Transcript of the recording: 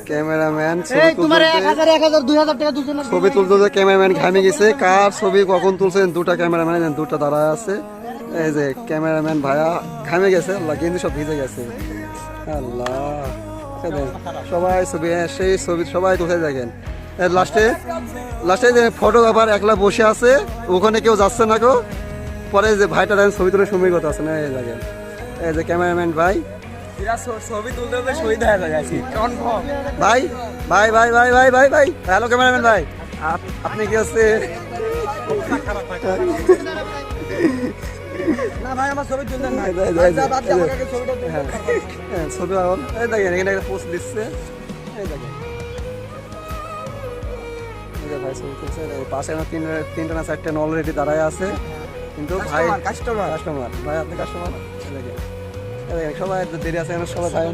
Cameraman তোমার 1000 1000 2000 টাকা দুজনের ছবি তুলতে ক্যামেরাম্যান ঘামে গেছে। কার ছবি কখন তুলছেন? দুটা ক্যামেরাম্যান, দুটা দাঁড়ায় আছে। এই যে ক্যামেরাম্যান ভাইয়া ঘামে গেছে, আল্লাহ কিন্তু সব ভিজে গেছে। আল্লাহ সবাই ছবি, সেই ছবি সবাই তুলতে দেখেন। লাস্টে লাস্টে যে ফটোগ্রাফার একলা বসে আছে, ওখানে কেউ যাচ্ছে না গো। পরে যে ভাইটা দেখেন ছবি তুলে সময় কথা আছে না, এই দেখেন এই যে ক্যামেরাম্যান ভাই ছবি তুলতে শহীদ হয়ে যাচ্ছি ভাই ভাই ভাই ভাই ভাই ভাই ভাই হ্যালো ক্যামেরাম্যান ভাই, আপনি কি আছে? না ভাই আমার ছবি তুললেন না ছবি এই দেখেন এখানে একটা পোস্ট দিচ্ছে, এই দেখেন ভাই ছবি তুলছে। পাশে তিনটা না চারটে অলরেডি দাঁড়ায় আছে, কিন্তু ভাই কাস্টমার ভাই, আপনি কাস্টমার দেখেন সবাই দেরি আছে, সবাই ভাই